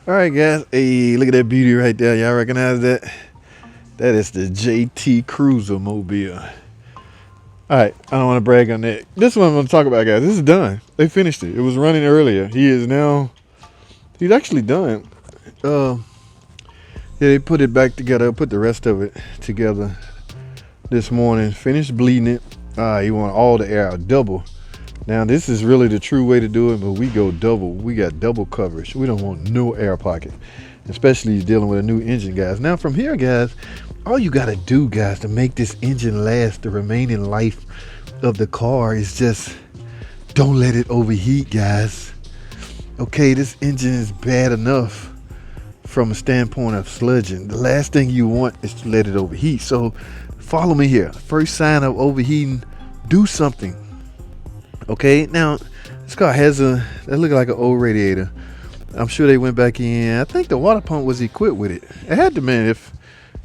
All right, guys. Hey, look at that beauty right there. Y'all recognize that? That is the JT Cruiser Mobile. All right, I don't want to brag on that. This one I'm going to talk about, guys. This is done. They finished it. It was running earlier. He's actually done. Yeah, they put it back together. Put the rest of it together this morning. Finished bleeding it. You want all the air out, double. Now, this is really the true way to do it, but we go double. We got double coverage. We don't want no air pocket, especially dealing with a new engine, guys. Now, from here, guys, all you got to do, guys, to make this engine last the remaining life of the car is just don't let it overheat, guys. Okay, this engine is bad enough from a standpoint of sludging. The last thing you want is to let it overheat. So follow me here. First sign of overheating, do something. Okay, now this car has that look like an old radiator. I'm sure they went back in. I think the water pump was equipped with it. It had to be. If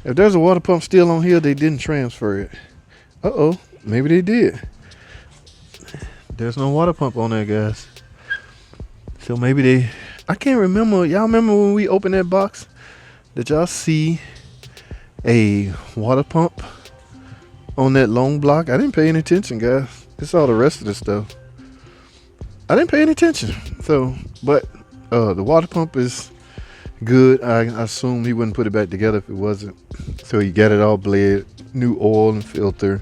there's a water pump still on here, they didn't transfer it. Maybe they did. There's no water pump on there, guys. So maybe I can't remember. Y'all remember when we opened that box? Did y'all see a water pump on that long block? I didn't pay any attention, guys. It's all the rest of the stuff. I didn't pay any attention. But the water pump is good. I assume he wouldn't put it back together if it wasn't. So he got it all bled, new oil and filter.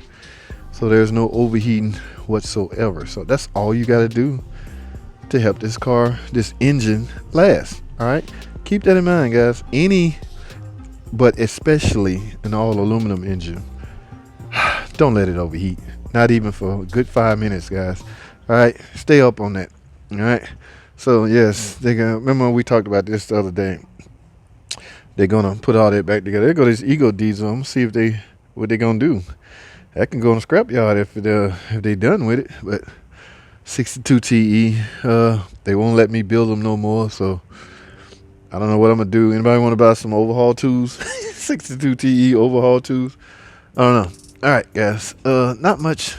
So there's no overheating whatsoever. So that's all you got to do to help this engine last. All right. Keep that in mind, guys. But especially an all aluminum engine, don't let it overheat. Not even for a good 5 minutes, guys. All right, stay up on that. All right. So yes, remember we talked about this the other day. They're gonna put all that back together. There go this Ego diesel. I'm gonna see what they're gonna do. That can go in the scrapyard if they done with it. But 62 TE, they won't let me build them no more. So I don't know what I'm gonna do. Anybody want to buy some overhaul tools? 62 TE overhaul tools. I don't know. All right, guys. Not much.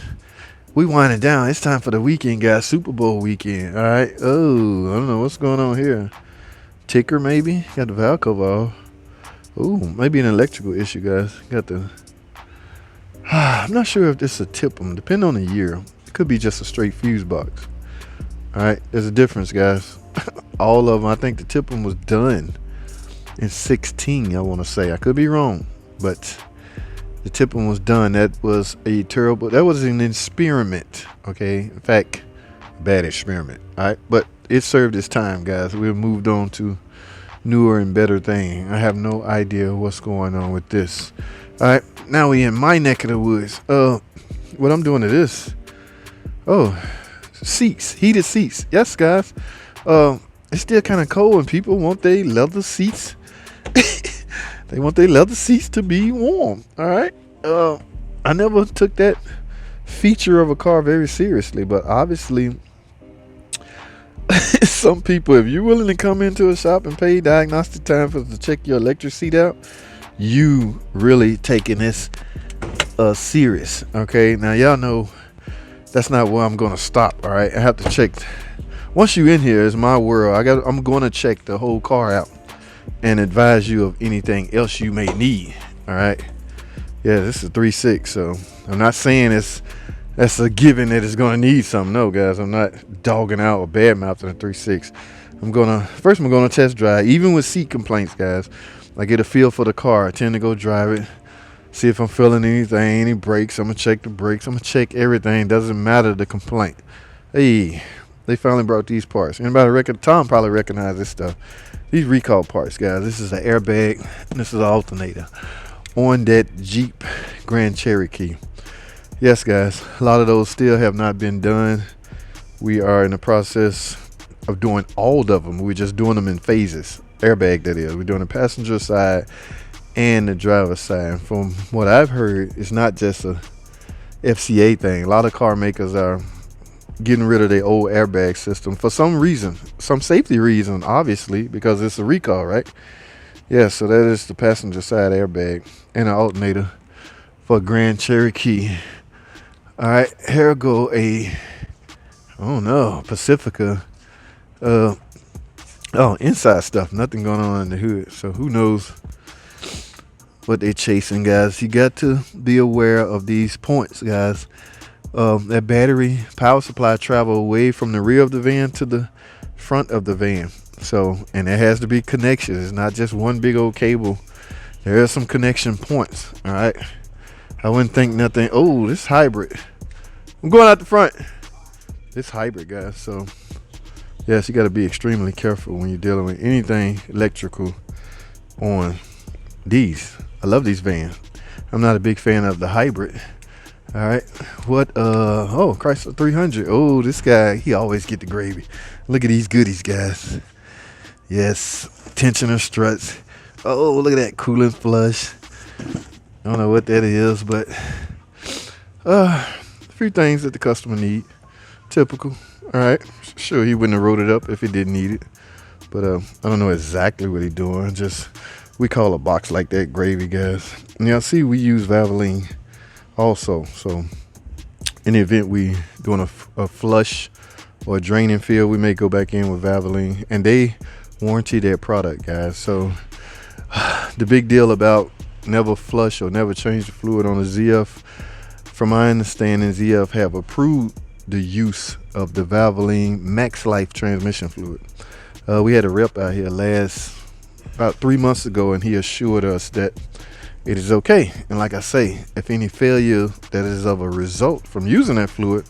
We winding down. It's time for the weekend, guys. Super Bowl weekend. All right. Oh, I don't know what's going on here. Ticker maybe. Got the valve cover off. Oh, maybe an electrical issue, guys. Got the. I'm not sure if this is a tip 'em. Depending on the year, it could be just a straight fuse box. All right. There's a difference, guys. All of them. I think the tip 'em was done in 16. I want to say. I could be wrong, but. The tipping was done. That was an experiment. Okay. In fact, bad experiment. All right. But it served its time, guys. We've moved on to newer and better thing. I have no idea what's going on with this. All right. Now we in my neck of the woods. What I'm doing to this. Oh, seats, heated seats. Yes, guys. It's still kind of cold and people want their leather seats. They want their leather seats to be warm. All right. I never took that feature of a car very seriously, but obviously some people, if you're willing to come into a shop and pay diagnostic time to check your electric seat out, you really taking this serious. Okay. Now y'all know that's not where I'm going to stop. All right. I have to check. Once you in here, it's my world. I'm going to check the whole car out and advise you of anything else you may need. All right. Yeah, this is 3.6, so I'm not saying that's a given that it's going to need something. No, guys, I'm not dogging out or bad mouthing a 3.6. I'm gonna test drive, even with seat complaints, guys. I get a feel for the car. I tend to go drive it, see if I'm feeling anything, any brakes. I'm gonna check the brakes. I'm gonna check everything. Doesn't matter the complaint. Hey, they finally brought these parts. Tom probably recognized this stuff. These recall parts, guys. This is an airbag. And this is an alternator on that Jeep Grand Cherokee. Yes, guys. A lot of those still have not been done. We are in the process of doing all of them. We're just doing them in phases. Airbag, that is. We're doing the passenger side and the driver's side. From what I've heard, it's not just a FCA thing. A lot of car makers are getting rid of their old airbag system for some reason, some safety reason, obviously, because it's a recall, right? Yeah, so that is the passenger side airbag and an alternator for Grand Cherokee. All right, here go Pacifica Oh, inside stuff, nothing going on in the hood. So who knows what they're chasing, guys. You got to be aware of these points, guys. That battery power supply travel away from the rear of the van to the front of the van. So, and there has to be connections. It's not just one big old cable. There are some connection points. All right. I wouldn't think nothing. Oh, this hybrid. I'm going out the front. This hybrid, guys. So, yes, you got to be extremely careful when you're dealing with anything electrical on these. I love these vans. I'm not a big fan of the hybrid. All right. What? Oh, Chrysler 300. Oh, this guy, he always get the gravy. Look at these goodies, guys. Yes, tensioner struts. Oh, look at that coolant flush. I don't know what that is, but a few things that the customer need. Typical. All right. Sure, he wouldn't have wrote it up if he didn't need it. But I don't know exactly what he's doing. Just, we call a box like that gravy, guys. And y'all see we use Valvoline also. So in the event we doing a flush or a draining fill, we may go back in with Valvoline. And they warranty their product, guys. So the big deal about never flush or never change the fluid on a ZF, from my understanding, ZF have approved the use of the Valvoline Max Life transmission fluid. We had a rep out here about 3 months ago, and he assured us that it is okay. And like I say, if any failure that is of a result from using that fluid,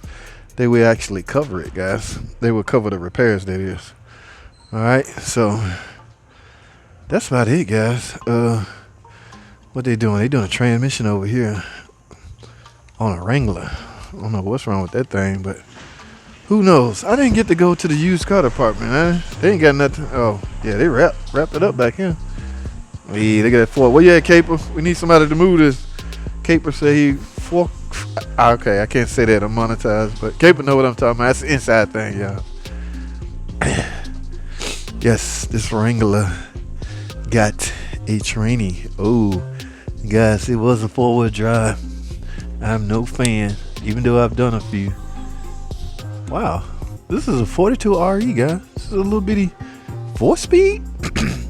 they will actually cover it, guys. They will cover the repairs, that is. All right, so that's about it, guys. What they doing? They doing a transmission over here on a Wrangler. I don't know what's wrong with that thing, but who knows? I didn't get to go to the used car department, man. They ain't got nothing. Oh, yeah, they wrapped it up back here. Hey, look at that Ford. Where you at, Caper? We need somebody to move this. Caper say he fork. Okay, I can't say that. I'm monetized, but Caper know what I'm talking about. That's the inside thing, y'all. Yes, this Wrangler got a tranny. Oh, guys, it was a 4-wheel drive. I'm no fan, even though I've done a few. Wow, this is a 42 RE, guys. This is a little bitty 4-speed.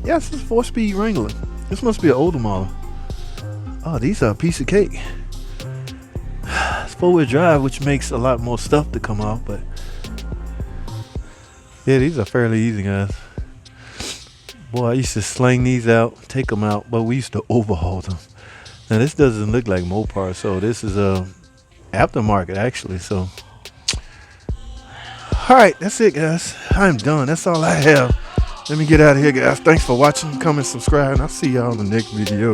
Yes, this is a 4-speed Wrangler. This must be an older model. Oh, these are a piece of cake. It's 4-wheel drive, which makes a lot more stuff to come off, but yeah, these are fairly easy, guys. Boy, I used to sling these out, take them out, but we used to overhaul them. Now, this doesn't look like Mopar, so this is a aftermarket, actually. So, all right, that's it, guys. I'm done. That's all I have. Let me get out of here, guys. Thanks for watching. Comment, subscribe, and I'll see y'all in the next video.